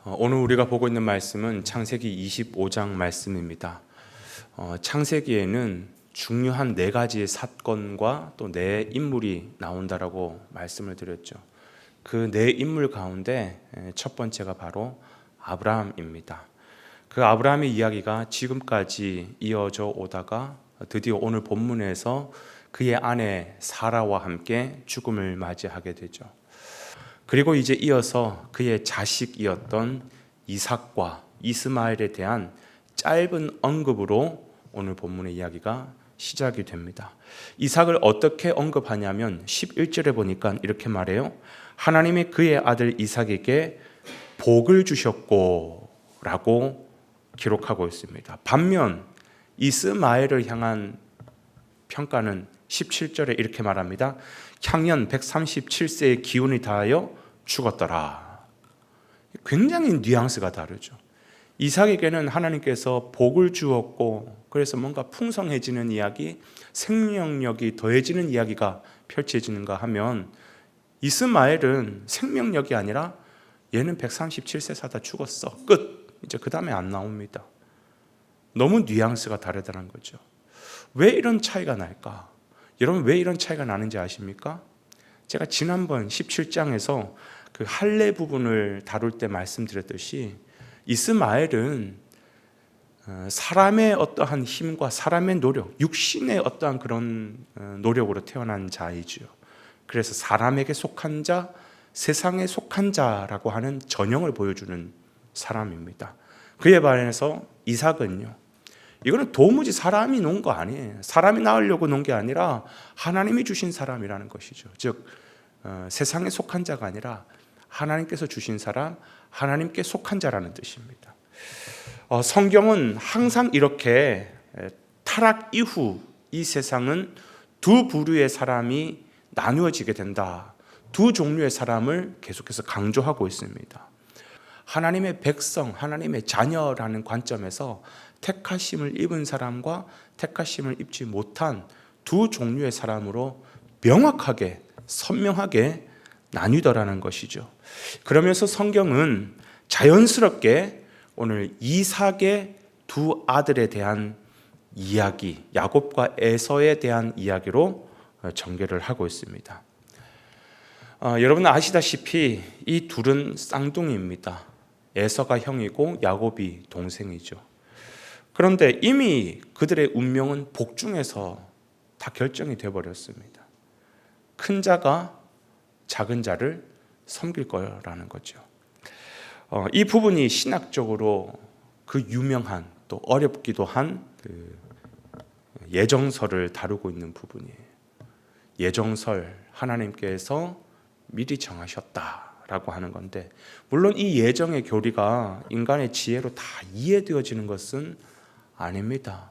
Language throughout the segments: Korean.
오늘 우리가 보고 있는 말씀은 창세기 25장 말씀입니다. 창세기에는 중요한 네 가지의 사건과 또 네 인물이 나온다라고 말씀을 드렸죠. 그 네 인물 가운데 첫 번째가 바로 아브라함입니다. 그 아브라함의 이야기가 지금까지 이어져 오다가 드디어 오늘 본문에서 그의 아내 사라와 함께 죽음을 맞이하게 되죠. 그리고 이제 이어서 그의 자식이었던 이삭과 이스마엘에 대한 짧은 언급으로 오늘 본문의 이야기가 시작이 됩니다. 이삭을 어떻게 언급하냐면 11절에 보니까 이렇게 말해요. 하나님이 그의 아들 이삭에게 복을 주셨고 라고 기록하고 있습니다. 반면 이스마엘을 향한 평가는 17절에 이렇게 말합니다. 향년 137세의 기운이 다하여 죽었더라. 굉장히 뉘앙스가 다르죠. 이삭에게는 하나님께서 복을 주었고 그래서 뭔가 풍성해지는 이야기, 생명력이 더해지는 이야기가 펼쳐지는가 하면 이스마엘은 생명력이 아니라 얘는 137세 사다 죽었어. 끝. 이제 그 다음에 안 나옵니다. 너무 뉘앙스가 다르다는 거죠. 왜 이런 차이가 날까? 여러분 왜 이런 차이가 나는지 아십니까? 제가 지난번 17장에서 그 할례 부분을 다룰 때 말씀드렸듯이 이스마엘은 사람의 어떠한 힘과 사람의 노력, 육신의 어떠한 그런 노력으로 태어난 자이지요. 그래서 사람에게 속한 자, 세상에 속한 자라고 하는 전형을 보여주는 사람입니다. 그에 반해서 이삭은요, 이거는 도무지 사람이 놓은 거 아니에요. 사람이 낳으려고 놓은 게 아니라 하나님이 주신 사람이라는 것이죠. 즉 세상에 속한 자가 아니라 하나님께서 주신 사람, 하나님께 속한 자라는 뜻입니다. 성경은 항상 이렇게 타락 이후 이 세상은 두 부류의 사람이 나누어지게 된다. 두 종류의 사람을 계속해서 강조하고 있습니다. 하나님의 백성, 하나님의 자녀라는 관점에서 택하심을 입은 사람과 택하심을 입지 못한 두 종류의 사람으로 명확하게 선명하게 나뉘더라는 것이죠. 그러면서 성경은 자연스럽게 오늘 이삭의 두 아들에 대한 이야기, 야곱과 에서에 대한 이야기로 전개를 하고 있습니다. 여러분 아시다시피 이 둘은 쌍둥이입니다. 에서가 형이고 야곱이 동생이죠. 그런데 이미 그들의 운명은 복중에서 다 결정이 되어버렸습니다. 큰 자가 작은 자를 섬길 거라는 거죠. 이 부분이 신학적으로 그 유명한 또 어렵기도 한 그 예정설을 다루고 있는 부분이에요. 예정설, 하나님께서 미리 정하셨다라고 하는 건데 물론 이 예정의 교리가 인간의 지혜로 다 이해되어지는 것은 아닙니다.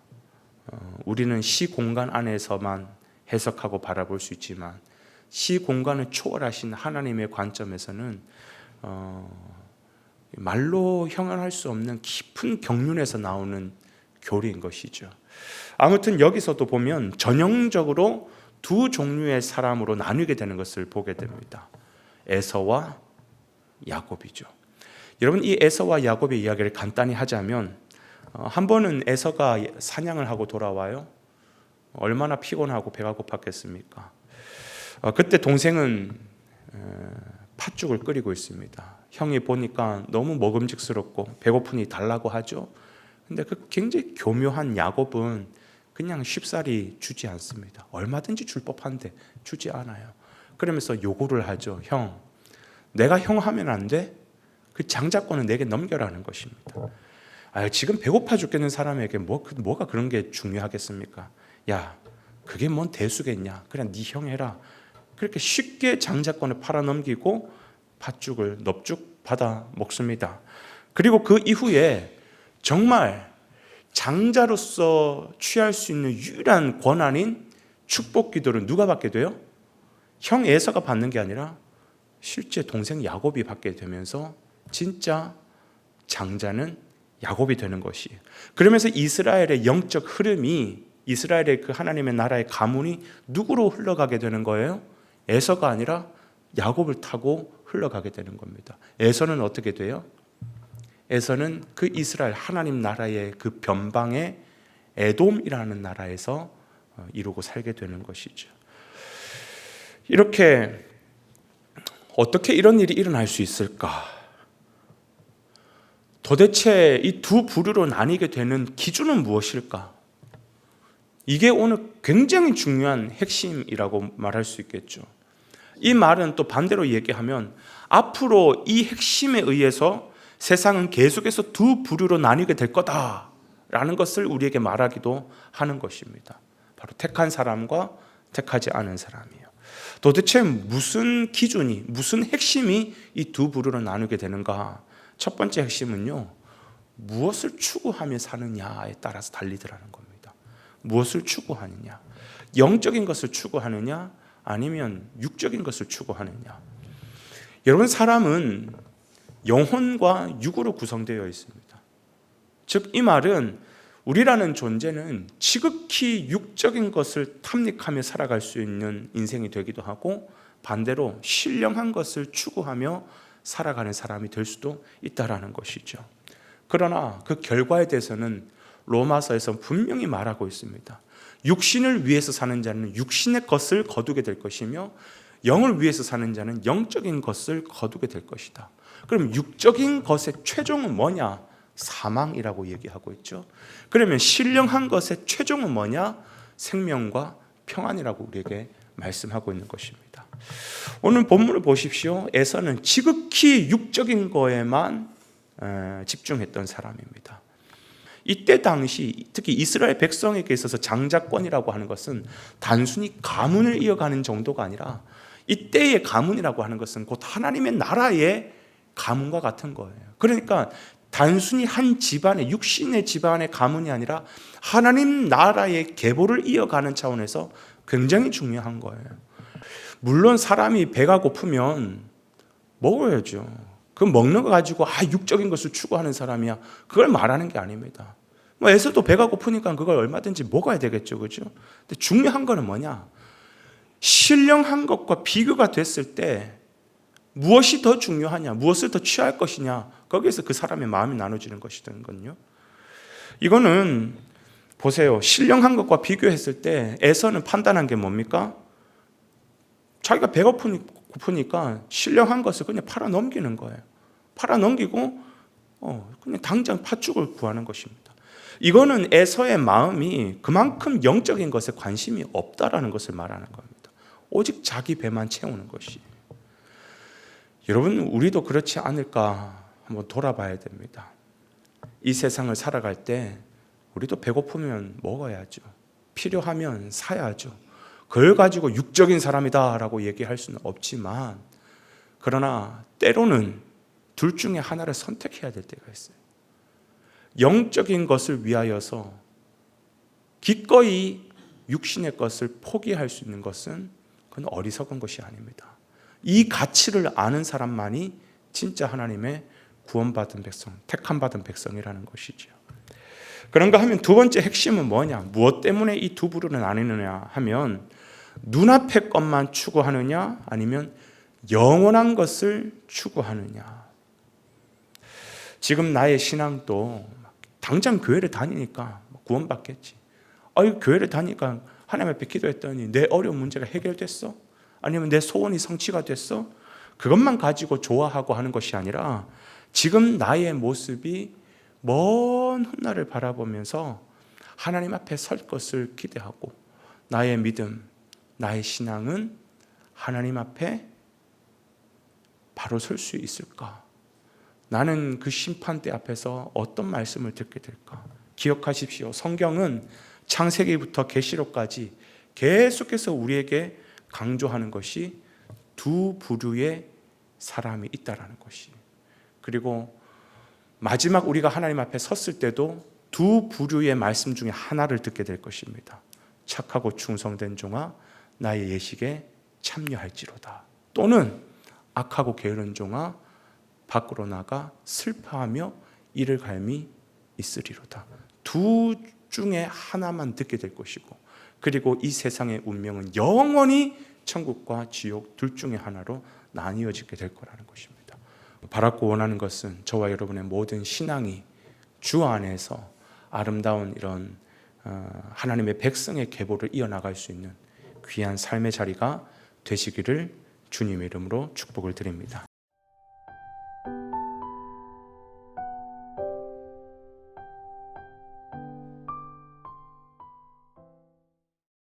우리는 시공간 안에서만 해석하고 바라볼 수 있지만 시공간을 초월하신 하나님의 관점에서는 말로 형언할 수 없는 깊은 경륜에서 나오는 교리인 것이죠. 아무튼 여기서도 보면 전형적으로 두 종류의 사람으로 나누게 되는 것을 보게 됩니다. 에서와 야곱이죠. 여러분 이 에서와 야곱의 이야기를 간단히 하자면 한 번은 에서가 사냥을 하고 돌아와요. 얼마나 피곤하고 배가 고팠겠습니까? 그때 동생은 팥죽을 끓이고 있습니다. 형이 보니까 너무 먹음직스럽고 배고프니 달라고 하죠. 근데 그 굉장히 교묘한 야곱은 그냥 쉽사리 주지 않습니다. 얼마든지 줄 법한데 주지 않아요. 그러면서 요구를 하죠. 형, 내가 형 하면 안 돼? 그 장자권은 내게 넘겨라는 것입니다. 지금 배고파 죽겠는 사람에게 뭐가 그런 게 중요하겠습니까? 야, 그게 뭔 대수겠냐? 그냥 네 형 해라. 그렇게 쉽게 장자권을 팔아넘기고 팥죽을 넙죽 받아 먹습니다. 그리고 그 이후에 정말 장자로서 취할 수 있는 유일한 권한인 축복 기도를 누가 받게 돼요? 형 에서가 받는 게 아니라 실제 동생 야곱이 받게 되면서 진짜 장자는 야곱이 되는 것이에요. 그러면서 이스라엘의 영적 흐름이 이스라엘의 그 하나님의 나라의 가문이 누구로 흘러가게 되는 거예요? 에서가 아니라 야곱을 타고 흘러가게 되는 겁니다. 에서는 어떻게 돼요? 에서는 그 이스라엘 하나님 나라의 그 변방의 에돔이라는 나라에서 이루고 살게 되는 것이죠. 이렇게 어떻게 이런 일이 일어날 수 있을까? 도대체 이 두 부류로 나뉘게 되는 기준은 무엇일까? 이게 오늘 굉장히 중요한 핵심이라고 말할 수 있겠죠. 이 말은 또 반대로 얘기하면 앞으로 이 핵심에 의해서 세상은 계속해서 두 부류로 나뉘게 될 거다라는 것을 우리에게 말하기도 하는 것입니다. 바로 택한 사람과 택하지 않은 사람이에요. 도대체 무슨 기준이, 무슨 핵심이 이 두 부류로 나누게 되는가? 첫 번째 핵심은요, 무엇을 추구하며 사느냐에 따라서 달리더라는 겁니다. 무엇을 추구하느냐? 영적인 것을 추구하느냐? 아니면 육적인 것을 추구하느냐? 여러분, 사람은 영혼과 육으로 구성되어 있습니다. 즉, 이 말은 우리라는 존재는 지극히 육적인 것을 탐닉하며 살아갈 수 있는 인생이 되기도 하고, 반대로 신령한 것을 추구하며 살아가는 사람이 될 수도 있다라는 것이죠. 그러나 그 결과에 대해서는 로마서에서 분명히 말하고 있습니다. 육신을 위해서 사는 자는 육신의 것을 거두게 될 것이며, 영을 위해서 사는 자는 영적인 것을 거두게 될 것이다. 그럼 육적인 것의 최종은 뭐냐? 사망이라고 얘기하고 있죠. 그러면 신령한 것의 최종은 뭐냐? 생명과 평안이라고 우리에게 말씀하고 있는 것입니다. 오늘 본문을 보십시오. 에서는 지극히 육적인 거에만 집중했던 사람입니다. 이때 당시 특히 이스라엘 백성에게 있어서 장자권이라고 하는 것은 단순히 가문을 이어가는 정도가 아니라, 이때의 가문이라고 하는 것은 곧 하나님의 나라의 가문과 같은 거예요. 그러니까 단순히 한 집안의, 육신의 집안의 가문이 아니라 하나님 나라의 계보를 이어가는 차원에서 굉장히 중요한 거예요. 물론 사람이 배가 고프면 먹어야죠. 그 먹는 거 가지고 육적인 것을 추구하는 사람이야, 그걸 말하는 게 아닙니다. 에서도 배가 고프니까 그걸 얼마든지 먹어야 되겠죠, 그죠? 근데 중요한 거는 뭐냐? 신령한 것과 비교가 됐을 때 무엇이 더 중요하냐, 무엇을 더 취할 것이냐, 거기에서 그 사람의 마음이 나눠지는 것이거든요. 이거는 보세요. 신령한 것과 비교했을 때 에서는 판단한 게 뭡니까? 자기가 배가 고프니까 신령한 것을 그냥 팔아 넘기는 거예요. 팔아 넘기고 그냥 당장 팥죽을 구하는 것입니다. 이거는 에서의 마음이 그만큼 영적인 것에 관심이 없다라는 것을 말하는 겁니다. 오직 자기 배만 채우는 것이. 여러분, 우리도 그렇지 않을까 한번 돌아봐야 됩니다. 이 세상을 살아갈 때 우리도 배고프면 먹어야죠. 필요하면 사야죠. 그걸 가지고 육적인 사람이다라고 얘기할 수는 없지만, 그러나 때로는 둘 중에 하나를 선택해야 될 때가 있어요. 영적인 것을 위하여서 기꺼이 육신의 것을 포기할 수 있는 것은 그건 어리석은 것이 아닙니다. 이 가치를 아는 사람만이 진짜 하나님의 구원받은 백성, 택함받은 백성이라는 것이죠. 그런가 하면 두 번째 핵심은 뭐냐? 무엇 때문에 이 두 부류를 나누느냐 하면, 눈앞의 것만 추구하느냐 아니면 영원한 것을 추구하느냐. 지금 나의 신앙도 당장 교회를 다니니까 구원받겠지. 교회를 다니니까 하나님 앞에 기도했더니 내 어려운 문제가 해결됐어? 아니면 내 소원이 성취가 됐어? 그것만 가지고 좋아하고 하는 것이 아니라, 지금 나의 모습이 먼 훗날을 바라보면서 하나님 앞에 설 것을 기대하고, 나의 믿음, 나의 신앙은 하나님 앞에 바로 설 수 있을까? 나는 그 심판대 앞에서 어떤 말씀을 듣게 될까? 기억하십시오. 성경은 창세기부터 계시록까지 계속해서 우리에게 강조하는 것이 두 부류의 사람이 있다라는 것이. 그리고 마지막 우리가 하나님 앞에 섰을 때도 두 부류의 말씀 중에 하나를 듣게 될 것입니다. 착하고 충성된 종아, 나의 예식에 참여할지로다. 또는 악하고 게으른 종아, 밖으로 나가 슬퍼하며 이를 갈미 있으리로다. 두 중에 하나만 듣게 될 것이고, 그리고 이 세상의 운명은 영원히 천국과 지옥 둘 중에 하나로 나뉘어지게 될 거라는 것입니다. 바랐고 원하는 것은 저와 여러분의 모든 신앙이 주 안에서 아름다운 이런 하나님의 백성의 계보를 이어나갈 수 있는 귀한 삶의 자리가 되시기를 주님의 이름으로 축복을 드립니다.